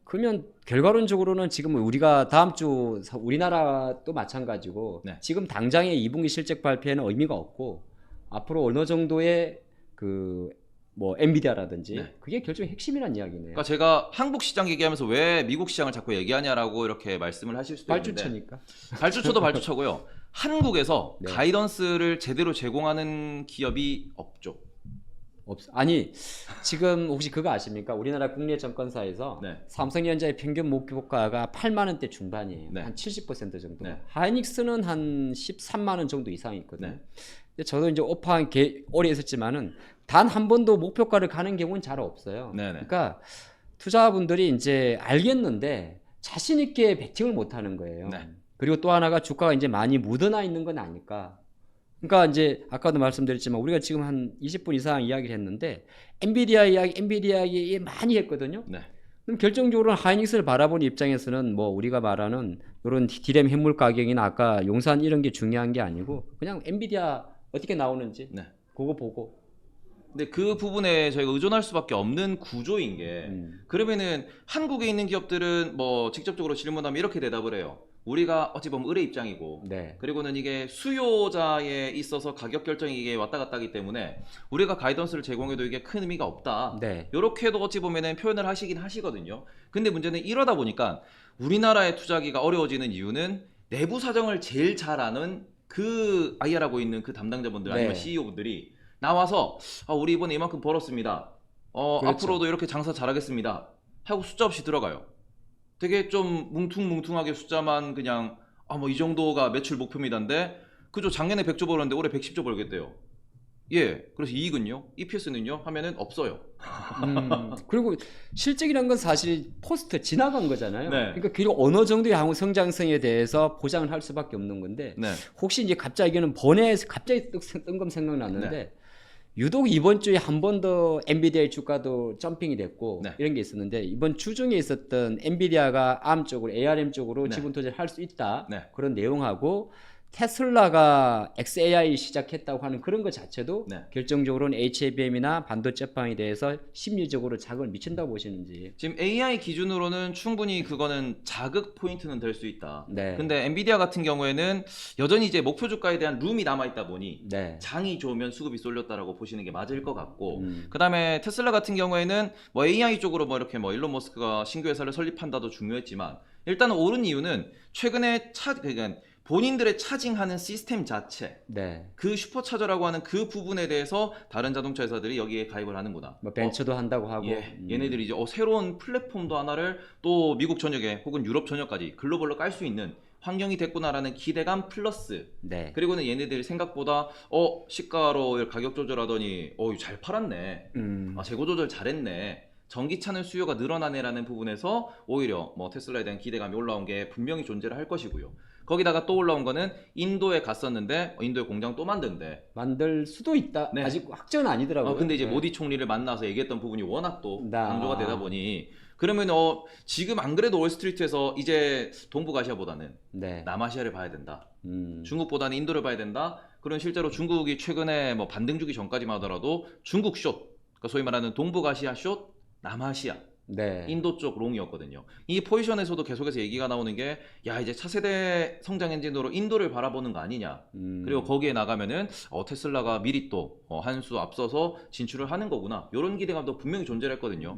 그러면 결과론적으로는 지금 우리가 다음 주 우리나라도 마찬가지고 네. 지금 당장의 2분기 실적 발표에는 의미가 없고 앞으로 어느 정도의 그 뭐 엔비디아라든지 네. 그게 결정의 핵심이란 이야기네요. 그러니까 제가 한국 시장 얘기하면서 왜 미국 시장을 자꾸 얘기하냐라고 이렇게 말씀을 하실 수도 있는데 발주처니까. 발주처도 발주처고요. 한국에서 네. 가이던스를 제대로 제공하는 기업이 없죠. 아니 지금 혹시 그거 아십니까? 우리나라 국내 정권사에서 네. 삼성전자의 평균 목표가가 8만 원대 중반이에요. 네. 한 70% 정도. 네. 하이닉스는 한 13만 원 정도 이상 있거든요. 네. 근데 저도 이제 오파한 오래 있었지만은 단 한 번도 목표가를 가는 경우는 잘 없어요. 네네. 그러니까 투자분들이 이제 알겠는데 자신 있게 베팅을 못 하는 거예요. 네. 그리고 또 하나가 주가가 이제 많이 묻어나 있는 건 아니까. 그러니까 이제 아까도 말씀드렸지만 우리가 지금 한 20분 이상 이야기를 했는데 엔비디아 이야기 많이 했거든요. 네. 그럼 결정적으로 하이닉스를 바라보는 입장에서는 뭐 우리가 말하는 이런 디램 현물 가격이나 아까 용산 이런 게 중요한 게 아니고 그냥 엔비디아 어떻게 나오는지 네. 그거 보고. 근데 그 부분에 저희가 의존할 수밖에 없는 구조인 게 그러면은 한국에 있는 기업들은 뭐 직접적으로 질문하면 이렇게 대답을 해요. 우리가 어찌 보면 의뢰 입장이고 네. 그리고는 이게 수요자에 있어서 가격 결정이 이게 왔다 갔다 하기 때문에 우리가 가이던스를 제공해도 이게 큰 의미가 없다. 네. 요렇게도 어찌 보면은 표현을 하시긴 하시거든요. 근데 문제는 이러다 보니까 우리나라의 투자하기가 어려워지는 이유는 내부 사정을 제일 잘 아는 그 IR하고 있는 그 담당자분들 아니면 네. CEO분들이 나와서 우리 이번에 이만큼 벌었습니다. 그렇죠. 앞으로도 이렇게 장사 잘하겠습니다. 하고 숫자 없이 들어가요. 되게 좀 뭉퉁뭉퉁하게 숫자만 그냥 뭐 이 정도가 매출 목표입니다인데 그죠 작년에 100조 벌었는데 올해 110조 벌겠대요. 예. 그래서 이익은요? EPS는요? 하면은 없어요. 그리고 실적이란 건 사실 포스트 지나간 거잖아요. 네. 그러니까 그리고 어느 정도의 향후 성장성에 대해서 보장을 할 수밖에 없는 건데 네. 혹시 이제 갑자기 이거는 번외에서 갑자기 뜬금 생각났는데 네. 유독 이번 주에 한 번 더 엔비디아의 주가도 점핑이 됐고 네. 이런 게 있었는데 이번 주 중에 있었던 엔비디아가 ARM 쪽으로 ARM 쪽으로 네. 지분 투자를 할 수 있다 네. 그런 내용하고 테슬라가 XAI 시작했다고 하는 그런 것 자체도 네. 결정적으로는 HBM이나 반도체방에 대해서 심리적으로 자극을 미친다고 보시는지. 지금 AI 기준으로는 충분히 그거는 자극 포인트는 될 수 있다. 네. 근데 엔비디아 같은 경우에는 여전히 이제 목표 주가에 대한 룸이 남아 있다 보니 네. 장이 좋으면 수급이 쏠렸다라고 보시는 게 맞을 것 같고 음. 그다음에 테슬라 같은 경우에는 뭐 AI 쪽으로 뭐 이렇게 뭐 일론 머스크가 신규 회사를 설립한다도 중요했지만 일단은 오른 이유는 최근에 그러니까 본인들의 차징하는 시스템 자체 네. 그 슈퍼차저라고 하는 그 부분에 대해서 다른 자동차 회사들이 여기에 가입을 하는구나. 뭐 벤처도 한다고 하고. 얘네들이 이제 새로운 플랫폼도 하나를 또 미국 전역에 혹은 유럽 전역까지 글로벌로 깔 수 있는 환경이 됐구나라는 기대감 플러스 네. 그리고는 얘네들이 생각보다 시가로 가격 조절하더니 잘 팔았네. 재고 조절 잘했네. 전기차는 수요가 늘어나네라는 부분에서 오히려 뭐 테슬라에 대한 기대감이 올라온 게 분명히 존재를 할 것이고요. 거기다가 또 올라온 거는 인도에 갔었는데 인도에 공장 또 만든대. 만들 수도 있다. 네. 아직 확정은 아니더라고요. 근데 이제 네. 모디 총리를 만나서 얘기했던 부분이 워낙 또 강조가 되다 아. 보니 그러면 지금 안 그래도 월스트리트에서 이제 동북아시아보다는 네. 남아시아를 봐야 된다. 음. 중국보다는 인도를 봐야 된다. 그런 실제로 중국이 최근에 뭐 반등 주기 전까지만 하더라도 중국 숏, 그러니까 소위 말하는 동북아시아 숏, 남아시아, 네. 인도 쪽 롱이었거든요. 이 포지션에서도 계속해서 얘기가 나오는 게 이제 차세대 성장 엔진으로 인도를 바라보는 거 아니냐. 그리고 거기에 나가면은 테슬라가 미리 또 한 수 앞서서 진출을 하는 거구나. 이런 기대감도 분명히 존재를 했거든요.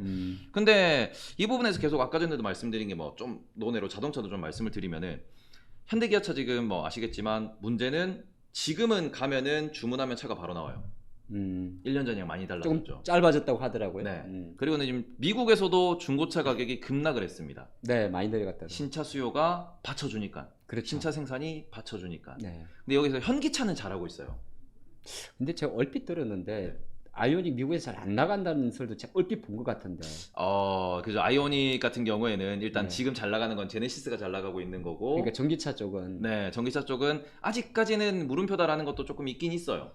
근데 이 부분에서 계속 아까 전에도 말씀드린 게 뭐 좀 논외로 자동차도 좀 말씀을 드리면은 현대기아차 지금 뭐 아시겠지만 문제는 지금은 가면은 주문하면 차가 바로 나와요. 1년 전이랑 많이 달라졌죠. 조금 짧아졌다고 하더라고요. 네. 그리고는 지금 미국에서도 중고차 가격이 급락을 했습니다. 네, 많이 내려갔다. 신차 수요가 받쳐주니까. 그렇죠. 신차 생산이 받쳐주니까. 네. 근데 여기서 현기차는 잘하고 있어요. 근데 제가 얼핏 들었는데 네. 아이오닉 미국에서 잘 안 나간다는 설도 제가 얼핏 본 것 같은데. 그죠. 아이오닉 같은 경우에는 일단 네. 지금 잘 나가는 건 제네시스가 잘 나가고 있는 거고, 그러니까 전기차 쪽은. 네, 전기차 쪽은 아직까지는 물음표다라는 것도 조금 있긴 있어요.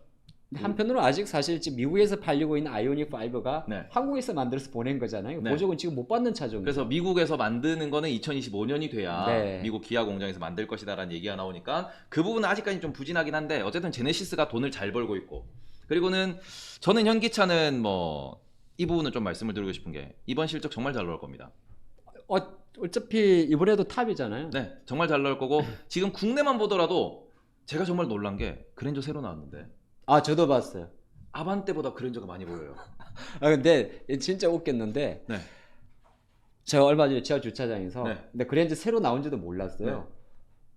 근데 한편으로 아직 사실 지금 미국에서 팔리고 있는 아이오닉 5가 네. 한국에서 만들어서 보낸 거잖아요. 네. 보조금 지금 못 받는 차종. 그래서 미국에서 만드는 거는 2025년이 돼야 네. 미국 기아 공장에서 만들 것이다라는 얘기가 나오니까 그 부분은 아직까지 좀 부진하긴 한데 어쨌든 제네시스가 돈을 잘 벌고 있고, 그리고는 저는 현기차는 뭐 이 부분을 좀 말씀을 드리고 싶은 게 이번 실적 정말 잘 나올 겁니다. 어차피 이번에도 탑이잖아요. 네, 정말 잘 나올 거고 지금 국내만 보더라도 제가 정말 놀란 게 그랜저 새로 나왔는데 아, 저도 봤어요. 아반떼보다 그랜저가 많이 보여요. 아, 근데 진짜 웃겼는데 네. 제가 얼마 전에 지하 주차장에서 네. 근데 그랜저 새로 나온지도 몰랐어요.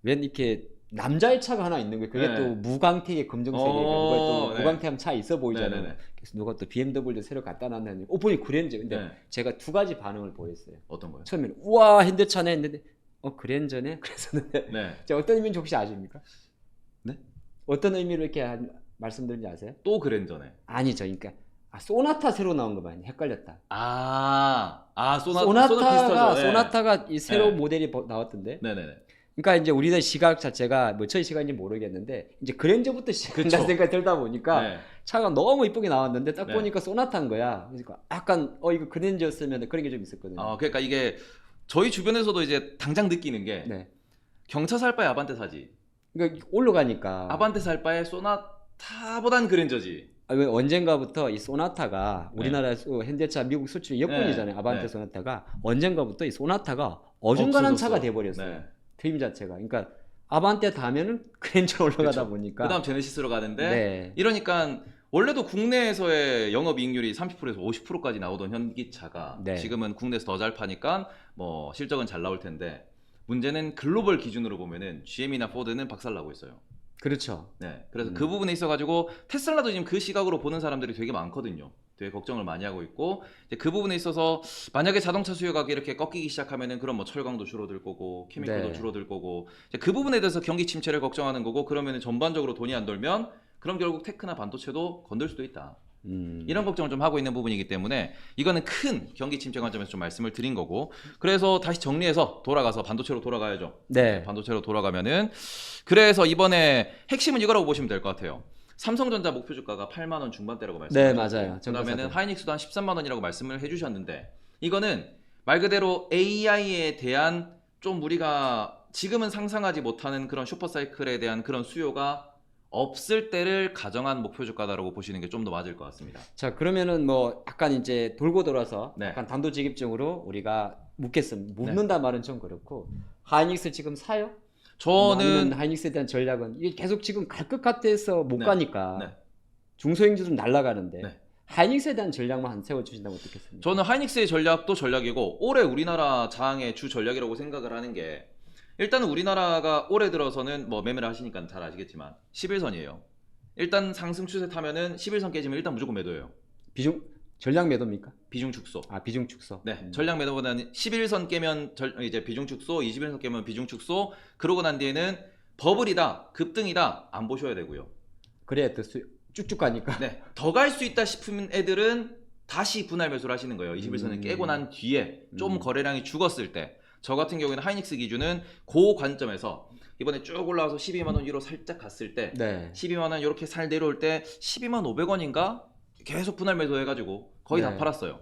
웬 이렇게 남자의 차가 하나 있는 거예요. 그게 네. 또 무광택의 검정색이에요. 그거 또 네. 무광택하면 차 있어 보이잖아요. 네네네. 그래서 누가 또 BMW도 새로 갖다 놨는데 보니 그랜저. 근데 네. 제가 두 가지 반응을 보였어요. 어떤 거요? 처음에는 우와 현대차네 했는데 그랜저네? 그랬었는데 네. 제가 어떤 의미인지 혹시 아십니까? 네? 어떤 의미로 이렇게 말씀드린지 아세요? 또 그랜저네. 아니죠. 그러니까 소나타 새로 나온 거 많이 헷갈렸다. 소나타가 비슷하죠. 네. 소나타가 이 새로 네. 모델이 나왔던데. 네네네. 그러니까 이제 우리들 시각 자체가 뭐 저희 시각인지 모르겠는데 이제 그랜저부터 시작한다는 그쵸. 생각이 들다 보니까 네. 차가 너무 이쁘게 나왔는데 딱 네. 보니까 소나타인 거야. 그러니까 약간 이거 그랜저였으면 그런 게 좀 있었거든요. 그러니까 이게 저희 주변에서도 이제 당장 느끼는 게 네. 경차 살 바에 아반떼 사지. 그러니까 올라가니까 아반떼 살 바에 소나타보단 그랜저지. 왜 언젠가부터 이 소나타가 네. 우리나라 현대차 미국 수출이 역분이잖아요. 네. 아반떼 네. 소나타가 언젠가부터 이 소나타가 어중간한 없어졌어. 차가 돼버렸어요. 네. 트임 자체가. 그러니까 아반떼 다음에는 그랜저 올라가다 그쵸. 보니까. 그다음 제네시스로 가는데 네. 이러니까 원래도 국내에서의 영업이익률이 30%에서 50%까지 나오던 현기차가 네. 지금은 국내에서 더 잘 파니까 뭐 실적은 잘 나올 텐데 문제는 글로벌 기준으로 보면은 GM이나 포드는 박살나고 있어요. 그렇죠. 네, 그래서 그 부분에 있어가지고 테슬라도 지금 그 시각으로 보는 사람들이 되게 많거든요. 되게 걱정을 많이 하고 있고 이제 그 부분에 있어서 만약에 자동차 수요가 이렇게 꺾이기 시작하면은 그럼 뭐 철강도 줄어들 거고 케미컬도 네. 줄어들 거고 이제 그 부분에 대해서 경기 침체를 걱정하는 거고 그러면은 전반적으로 돈이 안 돌면 그럼 결국 테크나 반도체도 건들 수도 있다. 이런 걱정을 좀 하고 있는 부분이기 때문에 이거는 큰 경기 침체 관점에서 좀 말씀을 드린 거고 그래서 다시 정리해서 돌아가서 반도체로 돌아가야죠. 네. 반도체로 돌아가면은 그래서 이번에 핵심은 이거라고 보시면 될 것 같아요. 삼성전자 목표 주가가 8만 원 중반대라고 네, 말씀하셨고 맞아요. 그다음에는 하이닉스도 한 13만 원이라고 말씀을 해주셨는데 이거는 말 그대로 AI에 대한 좀 우리가 지금은 상상하지 못하는 그런 슈퍼사이클에 대한 그런 수요가 없을 때를 가정한 목표 주가다라고 보시는 게 좀 더 맞을 것 같습니다. 자, 그러면은 뭐 약간 이제 돌고 돌아서 네. 약간 단도직입적으로 우리가 묻는다 말은 좀 그렇고 하이닉스 지금 사요? 저는 아니면 하이닉스에 대한 전략은 이게 계속 지금 갈 것 같아서 못 네. 가니까 네. 중소형주 좀 날아가는데 네. 하이닉스에 대한 전략만 한 세워주신다면 어떻겠습니까? 저는 하이닉스의 전략도 전략이고 올해 우리나라 장의 주 전략이라고 생각을 하는 게 일단은 우리나라가 올해 들어서는 뭐 매매를 하시니까 잘 아시겠지만 11선이에요. 일단 상승 추세 타면은 11선 깨지면 일단 무조건 매도예요. 전략 매도입니까? 비중 축소. 비중 축소. 네, 전략 매도보다는 11선 깨면 이제 비중 축소, 21선 깨면 비중 축소. 그러고 난 뒤에는 버블이다, 급등이다 안 보셔야 되고요. 그래야 또 쭉쭉 가니까. 네, 더 갈 수 있다 싶은 애들은 다시 분할 매수를 하시는 거예요. 21선을 깨고 난 뒤에 좀 거래량이 죽었을 때. 저 같은 경우에는 하이닉스 기준은 그 관점에서 이번에 쭉 올라와서 12만 원 위로 살짝 갔을 때 네. 12만 원 이렇게 살 내려올 때 12만 500원인가 계속 분할 매도해가지고 거의 다 네. 팔았어요.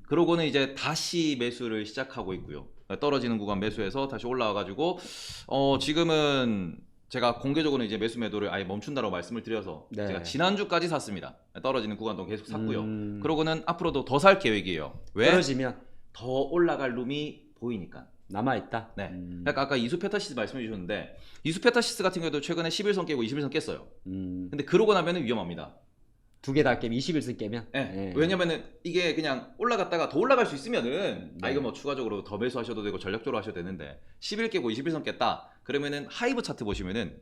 그러고는 이제 다시 매수를 시작하고 있고요. 떨어지는 구간 매수해서 다시 올라와가지고 지금은 제가 공개적으로 이제 매수 매도를 아예 멈춘다라고 말씀을 드려서 네. 제가 지난주까지 샀습니다. 떨어지는 구간도 계속 샀고요. 그러고는 앞으로도 더 살 계획이에요. 왜? 떨어지면 더 올라갈 룸이 보이니까. 남아있다. 네. 그러니까 아까 이수페타시스 말씀해 주셨는데 이수페타시스 같은 경우도 최근에 11선 깨고 21선 깼어요. 근데 그러고 나면은 위험합니다. 두 개 다 깨면 21선 깨면. 네. 네. 왜냐면은 이게 그냥 올라갔다가 더 올라갈 수 있으면은 네. 이거 뭐 추가적으로 더 매수하셔도 되고 전략적으로 하셔도 되는데 11 깨고 21선 깼다. 그러면은 하이브 차트 보시면은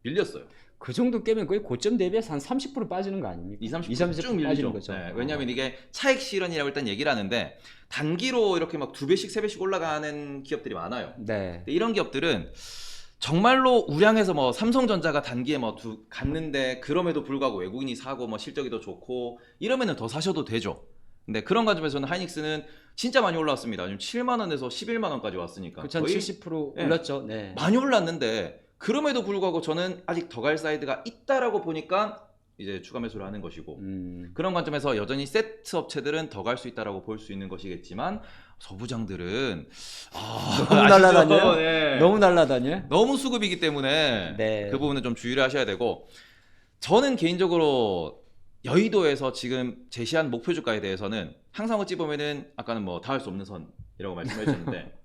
밀렸어요. 그 정도 깨면 거의 고점 대비해서 한 30% 빠지는 거 아닙니까? 20-30% 쭉 밀리죠. 빠지는 거죠. 네, 왜냐하면 이게 차익 실현이라고 일단 얘기를 하는데 단기로 이렇게 막 2배씩 3배씩 올라가는 기업들이 많아요. 네. 근데 이런 기업들은 정말로 우량해서 뭐 삼성전자가 단기에 뭐 갔는데 그럼에도 불구하고 외국인이 사고 뭐 실적이 더 좋고 이러면은 더 사셔도 되죠. 근데 그런 관점에서는 하이닉스는 진짜 많이 올라왔습니다. 지금 7만 원에서 11만 원까지 왔으니까 그쵸, 거의 70% 네. 올랐죠. 네. 많이 올랐는데 그럼에도 불구하고 저는 아직 더 갈 사이드가 있다라고 보니까 이제 추가 매수를 하는 것이고 그런 관점에서 여전히 세트 업체들은 더 갈 수 있다라고 볼 수 있는 것이겠지만 소부장들은 너무 날라다녀요? 네. 너무 날라다녀요? 너무 수급이기 때문에 네. 그 부분은 좀 주의를 하셔야 되고 저는 개인적으로 여의도에서 지금 제시한 목표 주가에 대해서는 항상 어찌 보면은 아까는 뭐 닿을 수 없는 선이라고 말씀해 주셨는데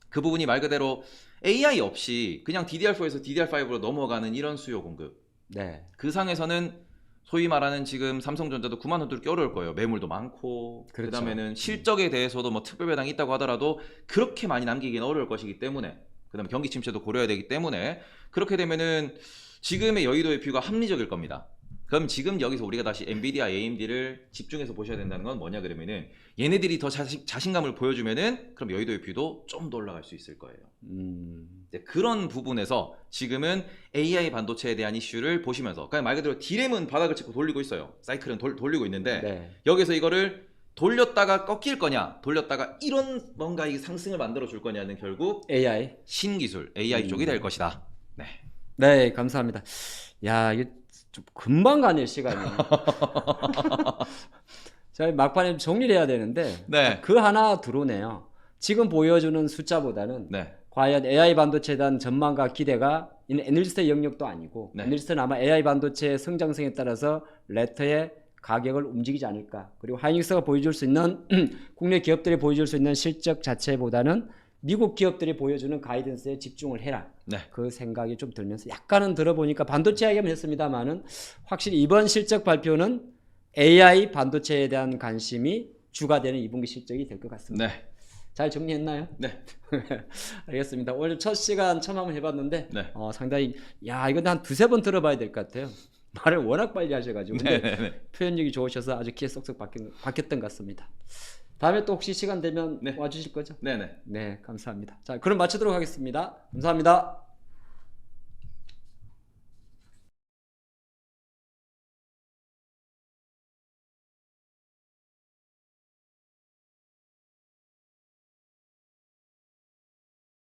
그 부분이 말 그대로 AI 없이 그냥 DDR4에서 DDR5로 넘어가는 이런 수요 공급 네. 그 상에서는 소위 말하는 지금 삼성전자도 9만 원 뚫기 어려울 거예요. 매물도 많고 그렇죠. 그다음에는 실적에 대해서도 뭐 특별 배당이 있다고 하더라도 그렇게 많이 남기기는 어려울 것이기 때문에 그다음에 경기 침체도 고려해야 되기 때문에 그렇게 되면은 지금의 여의도의 뷰가 합리적일 겁니다. 그럼 지금 여기서 우리가 다시 엔비디아, AMD를 집중해서 보셔야 된다는 건 뭐냐 그러면은 얘네들이 더 자신감을 보여주면은 그럼 여의도의 뷰도 좀 더 올라갈 수 있을 거예요. 이제 그런 부분에서 지금은 AI 반도체에 대한 이슈를 보시면서 그냥 말 그대로 D램은 바닥을 찍고 돌리고 있어요. 사이클은 돌리고 있는데 네. 여기서 이거를 돌렸다가 꺾일 거냐 돌렸다가 이런 뭔가 이 상승을 만들어 줄 거냐는 결국 AI. 신기술 AI 쪽이 될 것이다. 네. 네, 감사합니다. 야, 이게 좀 금방 가네요, 시간이. 자, 막판에 정리를 해야 되는데 네. 그 하나 들어오네요. 지금 보여주는 숫자보다는 네. 과연 AI 반도체에 대한 전망과 기대가 이는 애널리스트의 영역도 아니고 네. 애널리스트는 아마 AI 반도체의 성장성에 따라서 레터의 가격을 움직이지 않을까. 그리고 하이닉스가 보여줄 수 있는 국내 기업들이 보여줄 수 있는 실적 자체보다는 미국 기업들이 보여주는 가이던스에 집중을 해라. 네. 그 생각이 좀 들면서 약간은 들어보니까 반도체 이야기만 했습니다만은 확실히 이번 실적 발표는 AI 반도체에 대한 관심이 주가 되는 2분기 실적이 될 것 같습니다. 네. 잘 정리했나요? 네. 알겠습니다. 오늘 첫 시간 처음 한번 해봤는데 네. 상당히 이건 한 두세 번 들어봐야 될 것 같아요. 말을 워낙 빨리 하셔가지고 근데 네. 표현력이 좋으셔서 아주 귀에 쏙쏙 박혔던 것 같습니다. 다음에 또 혹시 시간 되면 네. 와주실 거죠? 네네. 네, 감사합니다. 자, 그럼 마치도록 하겠습니다. 감사합니다.